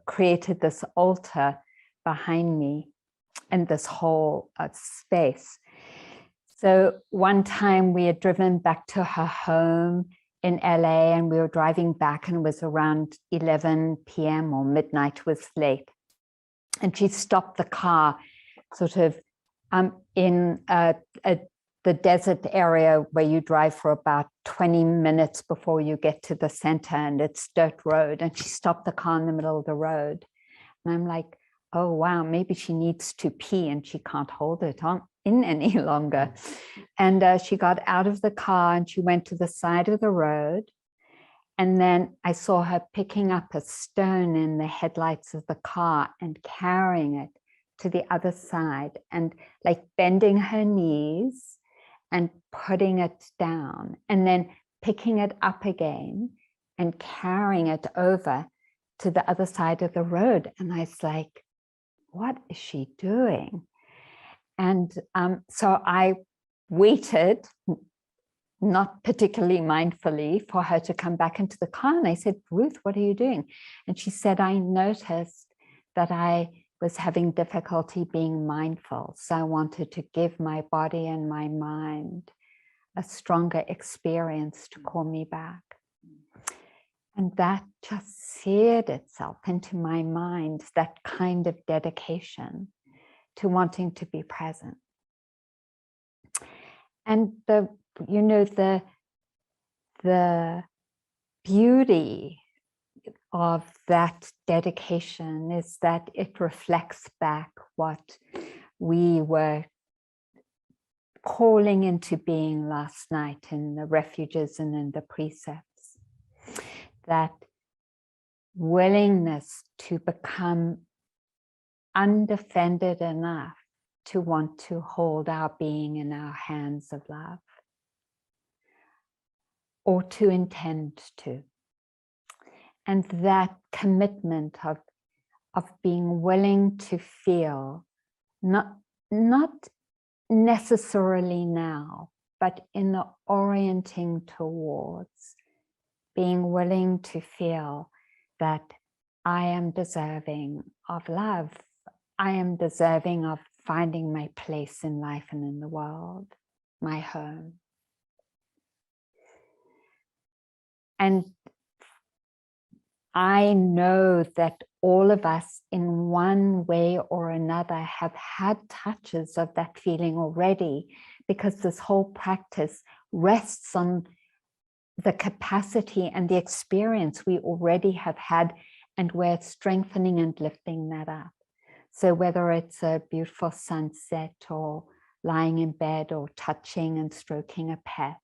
created this altar behind me and this whole space. So one time we had driven back to her home in LA, and we were driving back, and it was around 11 p.m. or midnight. It was late. And she stopped the car sort of in the desert area where you drive for about 20 minutes before you get to the center, and it's dirt road. And she stopped the car in the middle of the road. And I'm like, oh, wow, maybe she needs to pee and she can't hold it in any longer. And she got out of the car and she went to the side of the road. And then I saw her picking up a stone in the headlights of the car and carrying it to the other side, and like bending her knees and putting it down, and then picking it up again and carrying it over to the other side of the road. And I was like, what is she doing? And so I waited, not particularly mindfully, for her to come back into the car. And I said, Ruth, what are you doing? And she said, I noticed that I was having difficulty being mindful. So I wanted to give my body and my mind a stronger experience to call me back. And that just seared itself into my mind, that kind of dedication to wanting to be present. And the beauty of that dedication is that it reflects back what we were calling into being last night in the refuges and in the precepts. That willingness to become undefended enough to want to hold our being in our hands of love, or to intend to. And that commitment of being willing to feel, not necessarily now, but in the orienting towards being willing to feel that I am deserving of love. I am deserving of finding my place in life and in the world, my home. And I know that all of us in one way or another have had touches of that feeling already, because this whole practice rests on the capacity and the experience we already have had, and we're strengthening and lifting that up. So whether it's a beautiful sunset, or lying in bed, or touching and stroking a pet,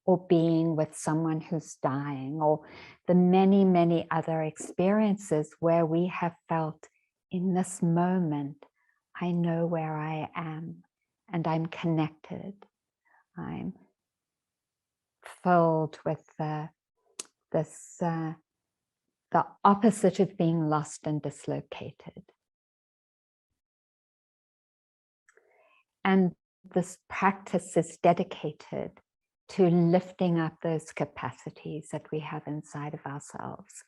or being with someone who's dying, or the many, many other experiences where we have felt, in this moment, I know where I am, and I'm connected. I'm filled with the opposite of being lost and dislocated. And this practice is dedicated to lifting up those capacities that we have inside of ourselves.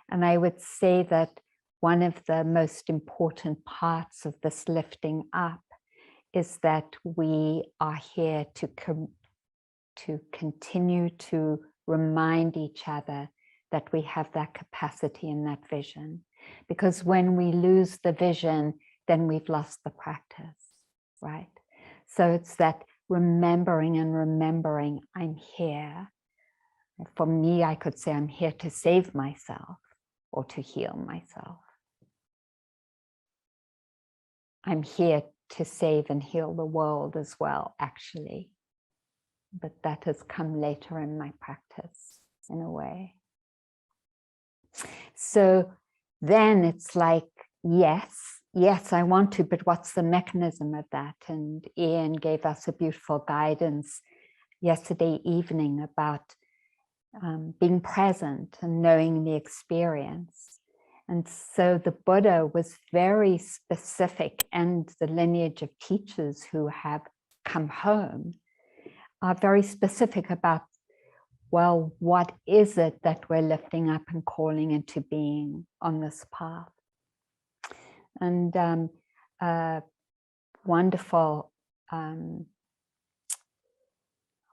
And I would say that one of the most important parts of this lifting up is that we are here to continue to remind each other that we have that capacity and that vision. Because when we lose the vision, then we've lost the practice, right? So it's that remembering and remembering, I'm here. For me, I could say I'm here to save myself or to heal myself. I'm here to save and heal the world as well, actually. But that has come later in my practice, in a way. So then it's like, yes, I want to, but what's the mechanism of that? And Ian gave us a beautiful guidance yesterday evening about being present and knowing the experience. And so the Buddha was very specific, and the lineage of teachers who have come home are very specific about well, what is it that we're lifting up and calling into being on this path? And wonderful,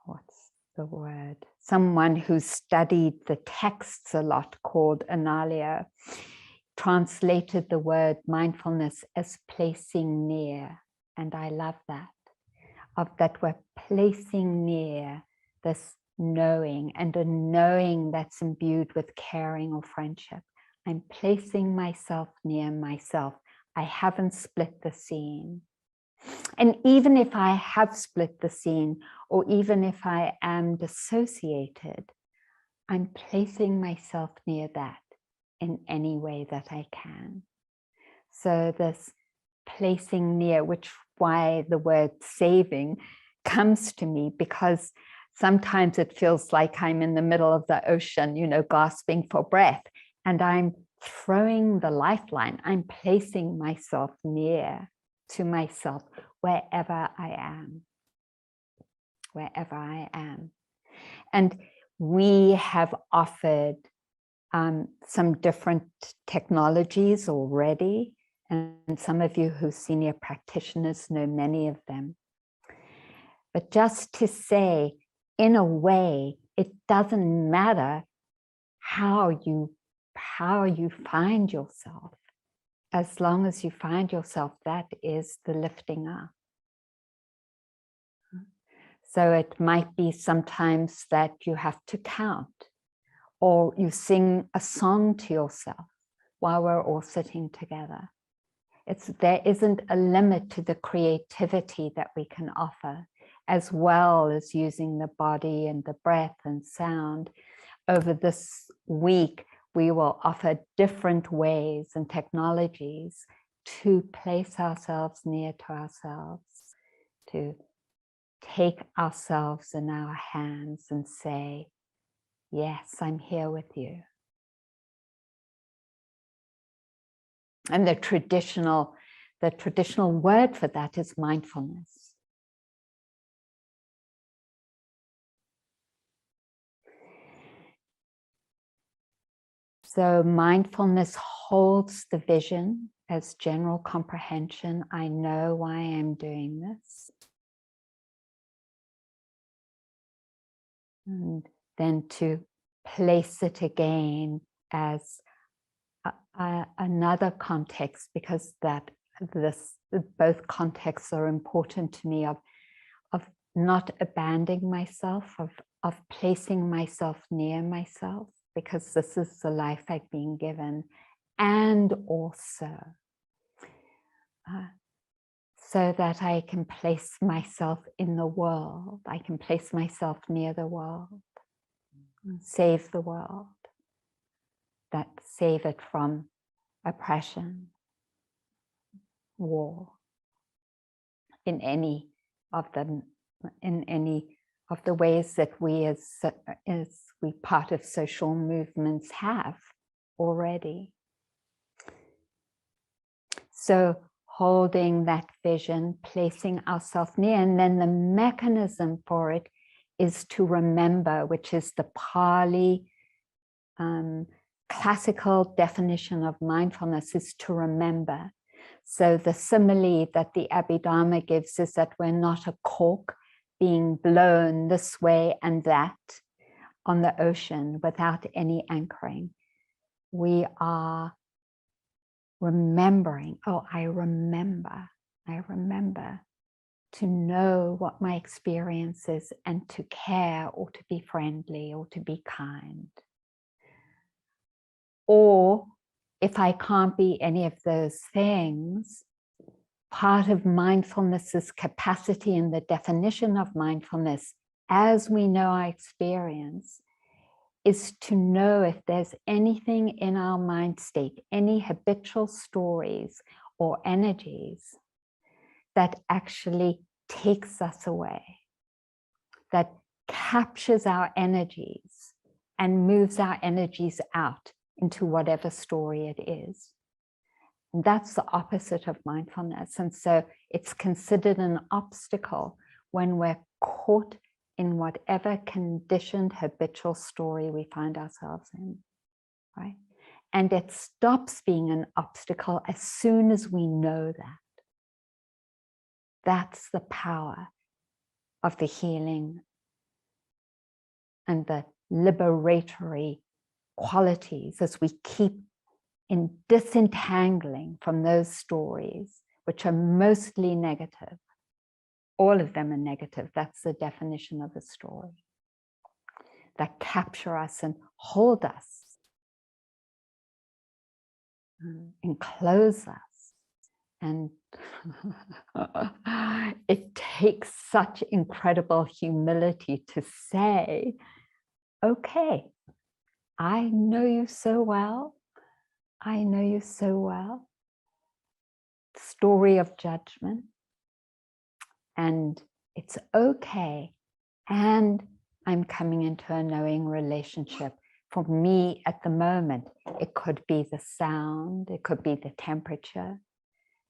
what's the word? Someone who studied the texts a lot, called Analia, translated the word mindfulness as placing near. And I love that, of that we're placing near this knowing, and a knowing that's imbued with caring or friendship. I'm placing myself near myself. I haven't split the scene. And even if I have split the scene, or even if I am dissociated, I'm placing myself near that in any way that I can. So this placing near, which why the word saving comes to me, because sometimes it feels like I'm in the middle of the ocean, you know, gasping for breath, and I'm throwing the lifeline. I'm placing myself near to myself wherever I am, wherever I am. And we have offered some different technologies already, and some of you who are senior practitioners know many of them. But just to say, in a way, it doesn't matter how you find yourself. As long as you find yourself, that is the lifting up. So it might be sometimes that you have to count, or you sing a song to yourself while we're all sitting together. There isn't a limit to the creativity that we can offer, as well as using the body and the breath and sound. Over this week, we will offer different ways and technologies to place ourselves near to ourselves, to take ourselves in our hands and say, yes, I'm here with you. And the traditional word for that is mindfulness. So mindfulness holds the vision as general comprehension. I know why I'm doing this. And then to place it again as another context, because both contexts are important to me, of not abandoning myself, of placing myself near myself, because this is the life I've been given, and also so that I can place myself in the world. I can place myself near the world, save the world, that save it from oppression, war, in any of the ways that we as we part of social movements have already. So holding that vision, placing ourselves near, and then the mechanism for it is to remember, which is the Pali classical definition of mindfulness, is to remember. So the simile that the Abhidharma gives is that we're not a cork being blown this way and that on the ocean without any anchoring. We are remembering, oh, I remember to know what my experience is, and to care, or to be friendly, or to be kind. Or if I can't be any of those things, part of mindfulness's capacity and the definition of mindfulness, as we know our experience, is to know if there's anything in our mind state, any habitual stories or energies that actually takes us away, that captures our energies and moves our energies out into whatever story it is. And that's the opposite of mindfulness. And so it's considered an obstacle when we're caught in whatever conditioned habitual story we find ourselves in, right? And it stops being an obstacle as soon as we know that. That's the power of the healing and the liberatory qualities as we keep in disentangling from those stories, which are mostly negative. All of them are negative. That's the definition of a story. That capture us and hold us, enclose us. And it takes such incredible humility to say, okay, I know you so well. I know you so well. Story of judgment. And it's okay. And I'm coming into a knowing relationship. For me at the moment, it could be the sound, it could be the temperature,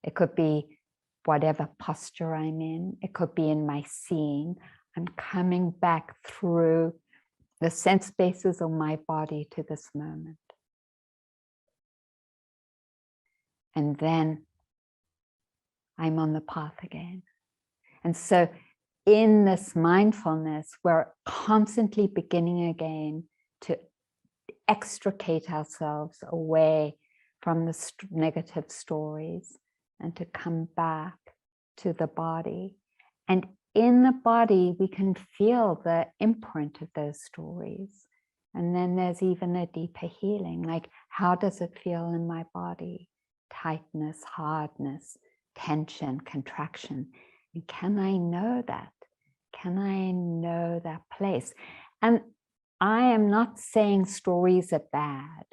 it could be whatever posture I'm in, it could be in my seeing. I'm coming back through the sense bases of my body to this moment. And then I'm on the path again. And so in this mindfulness, we're constantly beginning again to extricate ourselves away from the negative stories and to come back to the body. And in the body, we can feel the imprint of those stories. And then there's even a deeper healing, like how does it feel in my body? Tightness, hardness, tension, contraction. And can I know that? Can I know that place? And I am not saying stories are bad.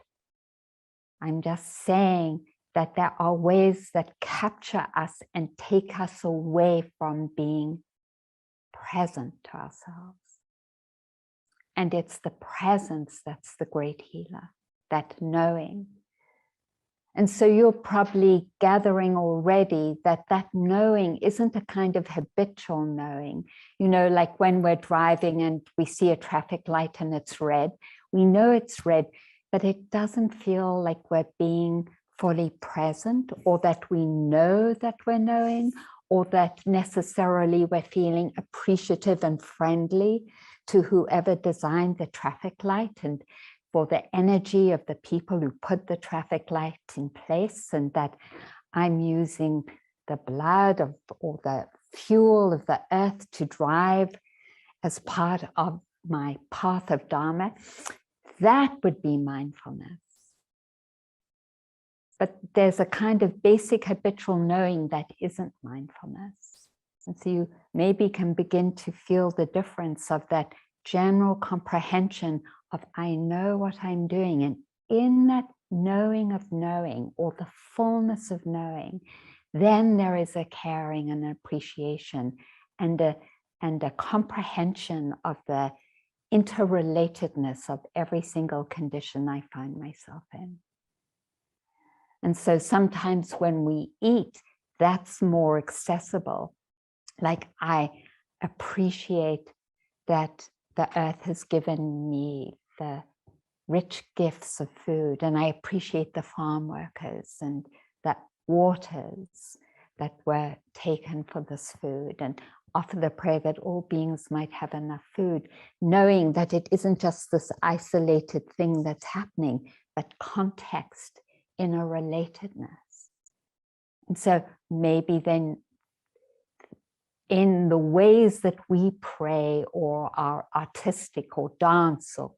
I'm just saying that there are ways that capture us and take us away from being present to ourselves. And it's the presence that's the great healer, that knowing. And so you're probably gathering already that that knowing isn't a kind of habitual knowing. You know, like when we're driving and we see a traffic light and it's red, we know it's red, but it doesn't feel like we're being fully present, or that we know that we're knowing, or that necessarily we're feeling appreciative and friendly to whoever designed the traffic light and for the energy of the people who put the traffic light in place, and that I'm using the blood of or the fuel of the earth to drive as part of my path of Dhamma. That would be mindfulness. But there's a kind of basic habitual knowing that isn't mindfulness. And so you maybe can begin to feel the difference of that general comprehension of I know what I'm doing. And in that knowing of knowing, or the fullness of knowing, then there is a caring and an appreciation and a comprehension of the interrelatedness of every single condition I find myself in. And so sometimes when we eat, that's more accessible. Like I appreciate that the earth has given me the rich gifts of food, and I appreciate the farm workers and the waters that were taken for this food, and offer the prayer that all beings might have enough food, knowing that it isn't just this isolated thing that's happening, but context, interrelatedness. And so maybe then in the ways that we pray or are artistic or dance or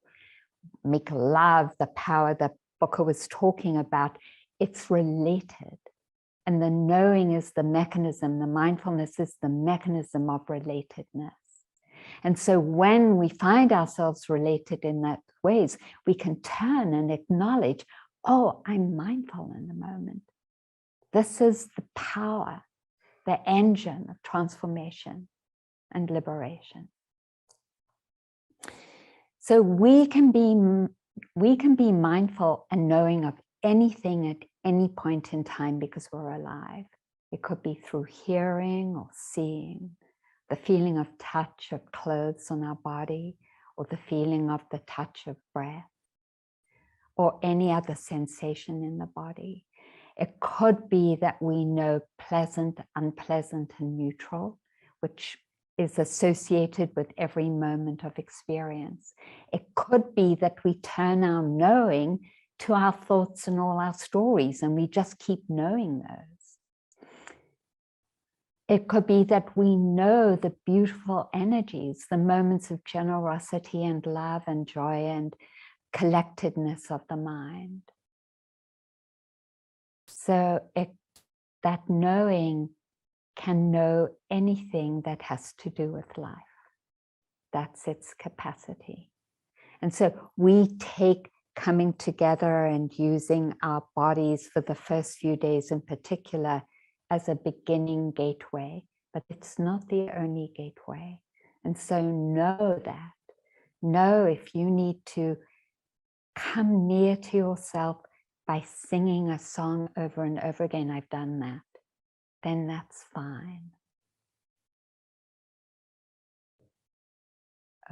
make love, the power that Booker was talking about, it's related. And the knowing is the mechanism, the mindfulness is the mechanism of relatedness. And so when we find ourselves related in that ways, we can turn and acknowledge, oh, I'm mindful in the moment. This is the power, the engine of transformation and liberation. So we can be mindful and knowing of anything at any point in time because we're alive. It could be through hearing or seeing, the feeling of touch of clothes on our body, or the feeling of the touch of breath, or any other sensation in the body. It could be that we know pleasant, unpleasant, and neutral, which is associated with every moment of experience. It could be that we turn our knowing to our thoughts and all our stories, and we just keep knowing those. It could be that we know the beautiful energies, the moments of generosity and love and joy and collectedness of the mind. So that knowing can know anything that has to do with life. That's its capacity. And so we take coming together and using our bodies for the first few days in particular as a beginning gateway, but it's not the only gateway. And so know that. Know if you need to come near to yourself by singing a song over and over again, I've done that, then that's fine.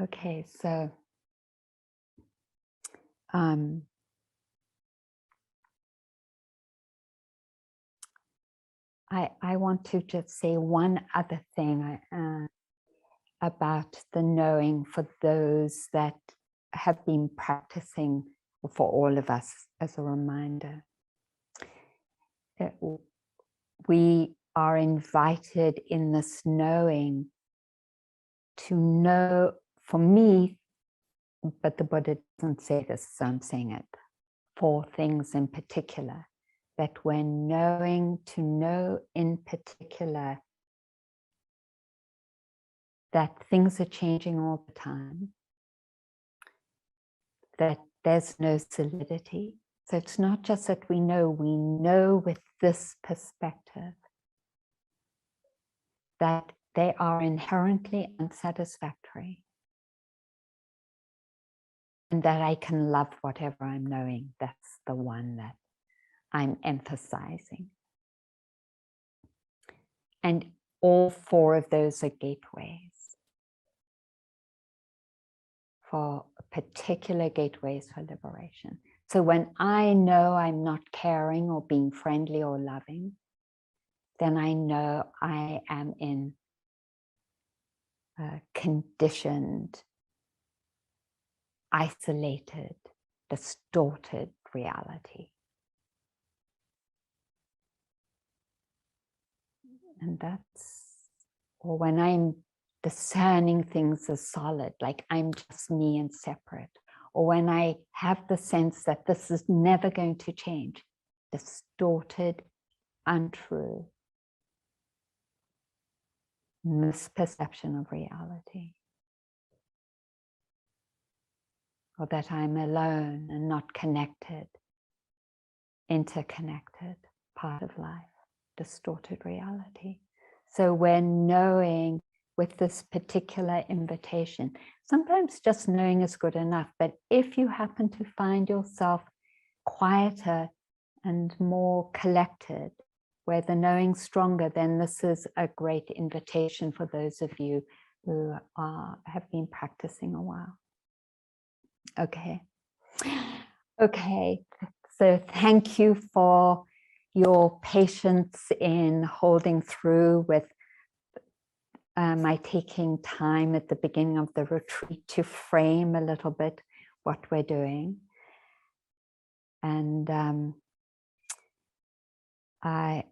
Okay, so I want to just say one other thing about the knowing for those that have been practicing, for all of us as a reminder. We are invited in this knowing to know, for me, but the Buddha doesn't say this, so I'm saying it, 4 things in particular, that we're knowing to know in particular that things are changing all the time, that there's no solidity. So it's not just that we know with this perspective that they are inherently unsatisfactory, and that I can love whatever I'm knowing. That's the one that I'm emphasizing. And all 4 of those are gateways for particular gateways for liberation. So when I know I'm not caring or being friendly or loving, then I know I am in conditioned, isolated, distorted reality. And that's, or when I'm discerning things as solid, like I'm just me and separate, or when I have the sense that this is never going to change, distorted, untrue, misperception of reality, or that I'm alone and not connected, interconnected, part of life, distorted reality. So we're knowing with this particular invitation. Sometimes just knowing is good enough, but if you happen to find yourself quieter and more collected, where the knowing's stronger, then this is a great invitation for those of you who have been practicing a while. Okay. Okay, so thank you for your patience in holding through with my taking time at the beginning of the retreat to frame a little bit what we're doing. And I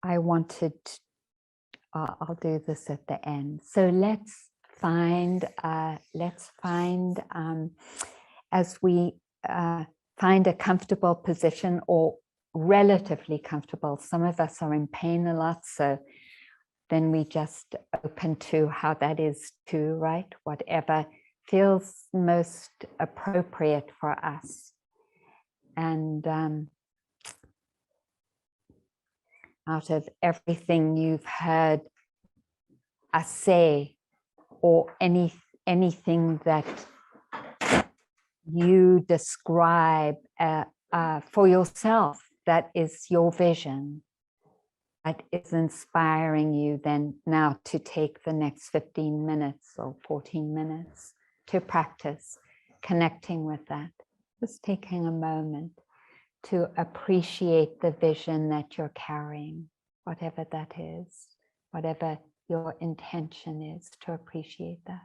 wanted, I'll do this at the end. So let's find as we find a comfortable position, or relatively comfortable. Some of us are in pain a lot, so then we just open to how that is too, right? Whatever feels most appropriate for us. And out of everything you've heard us say, or anything that you describe for yourself, that is your vision, that is inspiring you then now to take the next 15 minutes or 14 minutes to practice connecting with that. Just taking a moment to appreciate the vision that you're carrying, whatever that is, whatever your intention is, to appreciate that.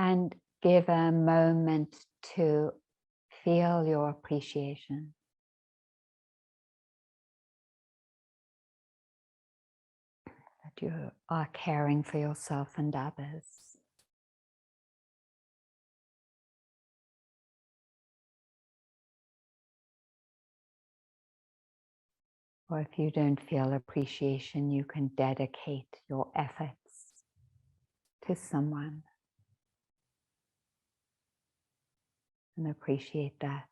And give a moment to feel your appreciation. That you are caring for yourself and others. Or if you don't feel appreciation, you can dedicate your efforts to someone and appreciate that.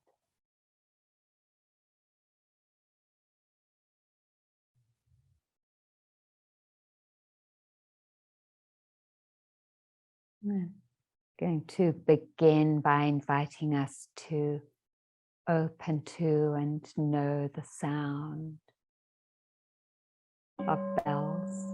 I'm going to begin by inviting us to open to and know the sound of bells.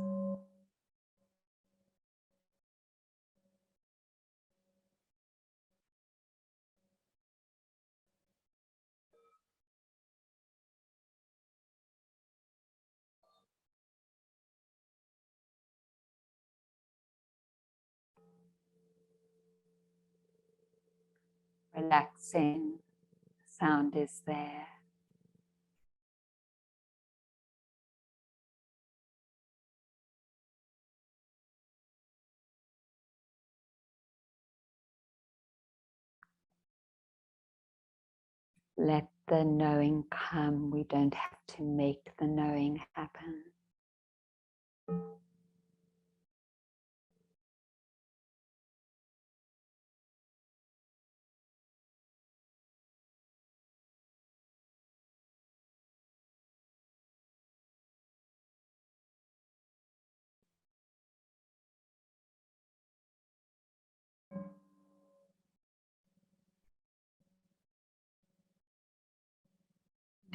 Relaxing, sound is there. Let the knowing come. We don't have to make the knowing happen.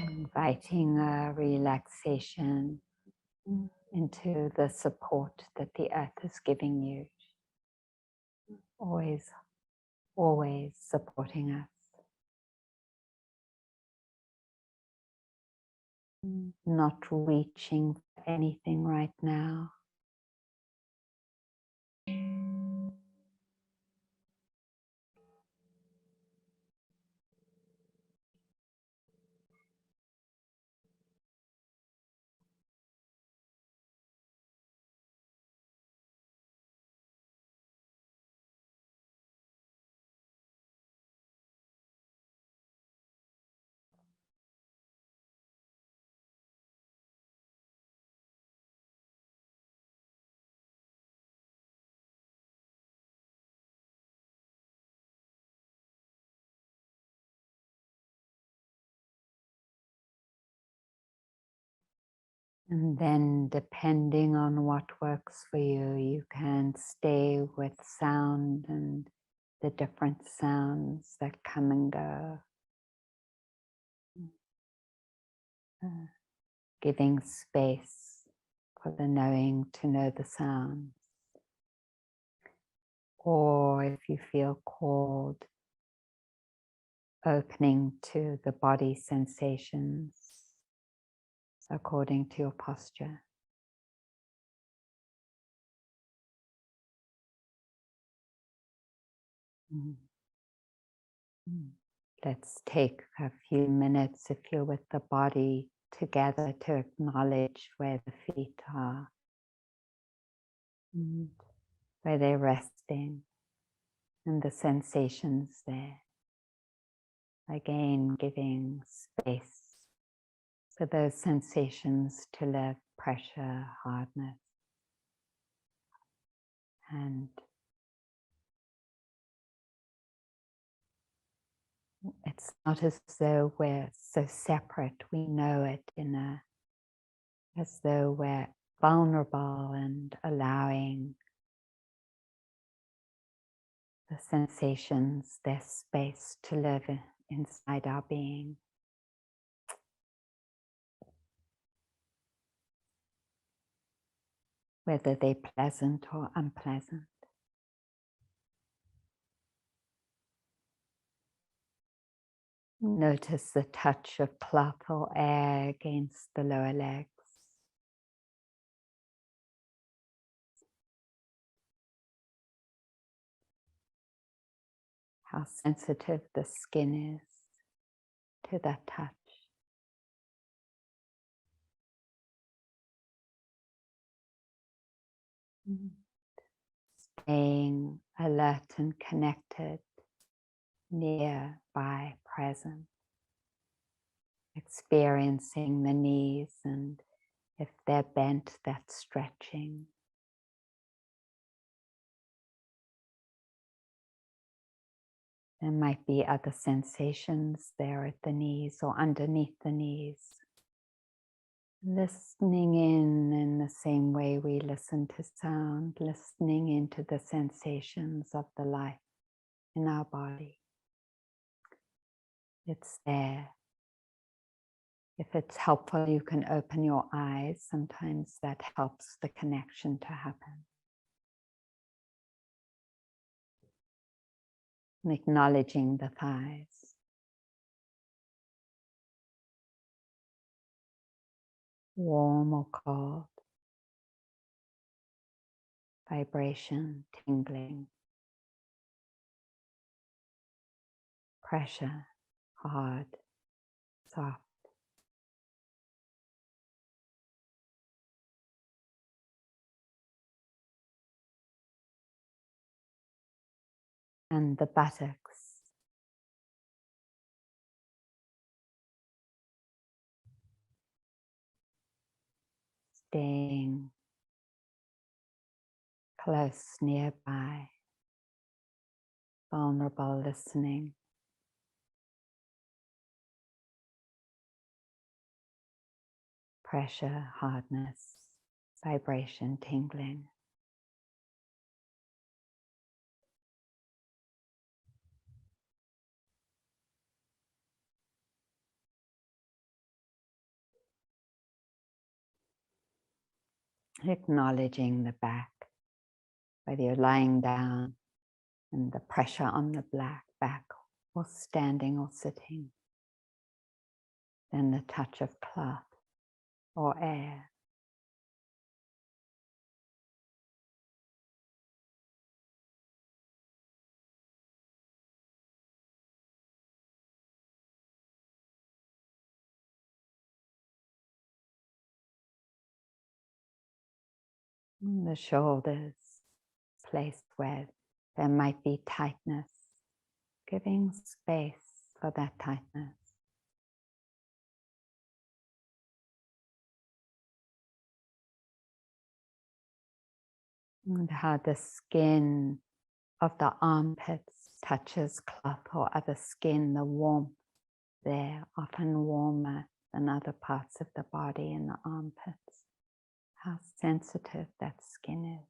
Inviting a relaxation into the support that the earth is giving you. Always, always supporting us. Not reaching for anything right now. And then depending on what works for you, you can stay with sound and the different sounds that come and go. Giving space for the knowing to know the sounds. Or if you feel called, opening to the body sensations according to your posture. Let's take a few minutes, if you're with the body, together to acknowledge where the feet are, where they're resting, and the sensations there. Again, giving space for those sensations to live, pressure, hardness, and it's not as though we're so separate. We know it as though we're vulnerable and allowing the sensations, their space to live inside our being. Whether they're pleasant or unpleasant. Notice the touch of cloth or air against the lower legs. How sensitive the skin is to that touch. Staying alert and connected, nearby, present. Experiencing the knees, and if they're bent, that's stretching. There might be other sensations there at the knees or underneath the knees. Listening in the same way we listen to sound, listening into the sensations of the life in our body. It's there. If it's helpful, you can open your eyes. Sometimes that helps the connection to happen. And acknowledging the thighs. Warm or cold. Vibration, tingling. Pressure, hard, soft. And the buttocks. Staying close, nearby, vulnerable listening. Pressure, hardness, vibration, tingling. Acknowledging the back, whether you're lying down and the pressure on the back, or standing or sitting. Then the touch of cloth or air. The shoulders, placed where there might be tightness, giving space for that tightness. And how the skin of the armpits touches cloth or other skin, the warmth there, often warmer than other parts of the body in the armpits. How sensitive that skin is.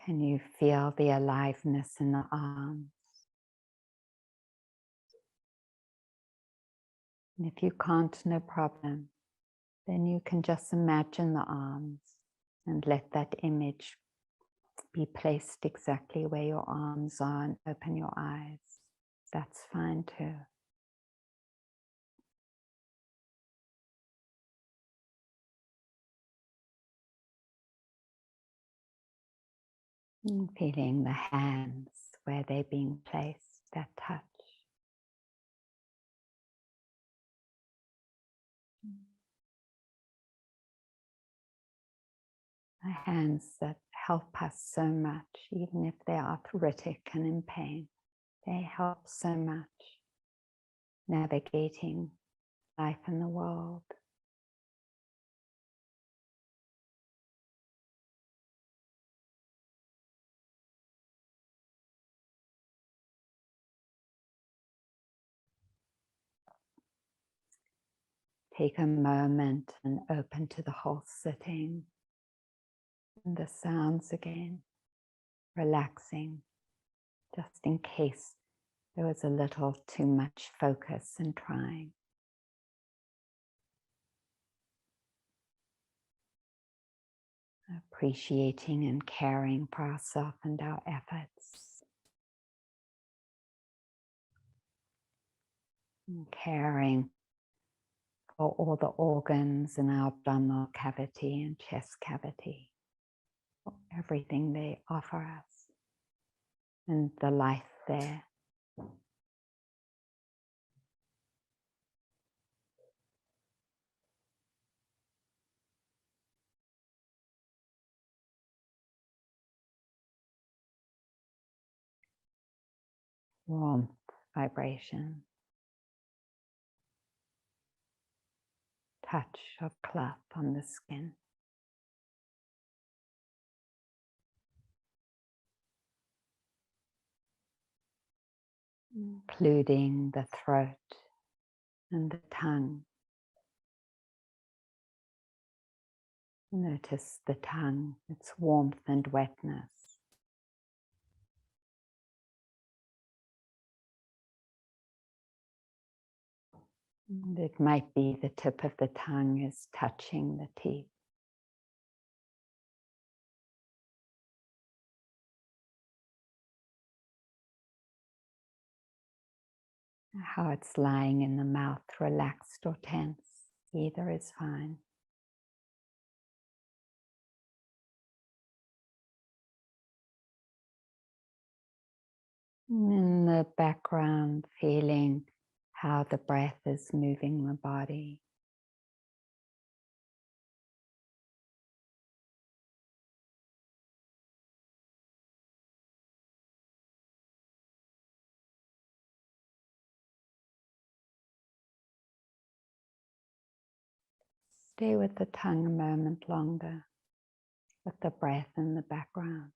Can you feel the aliveness in the arms? And if you can't, no problem. Then you can just imagine the arms and let that image be placed exactly where your arms are and open your eyes. That's fine too. And feeling the hands where they're being placed, that touch. The hands that help us so much, even if they're arthritic and in pain. They help so much navigating life in the world. take a moment and open to the whole sitting and the sounds again, relaxing, just in case there was a little too much focus and trying. Appreciating and caring for ourselves and our efforts. And caring for all the organs in our abdominal cavity and chest cavity. For everything they offer us. And the life there. Warmth, vibration. Touch of cloth on the skin. Including the throat and the tongue. Notice the tongue, its warmth and wetness. And it might be the tip of the tongue is touching the teeth. How it's lying in the mouth, relaxed or tense, either is fine. In the background, feeling how the breath is moving the body. Stay with the tongue a moment longer, with the breath in the background.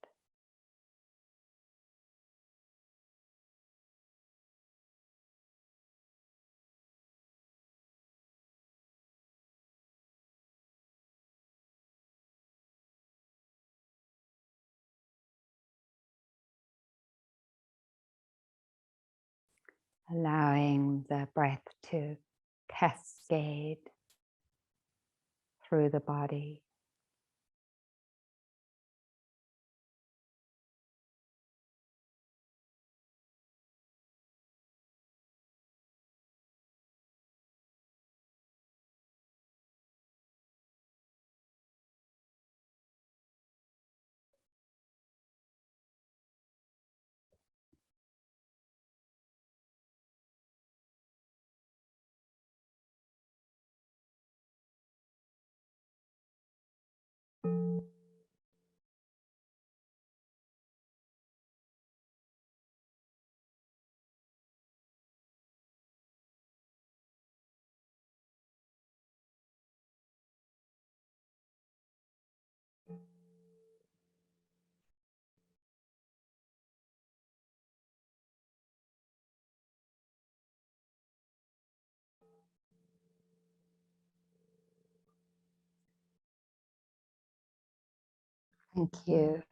Allowing the breath to cascade through the body. Thank you.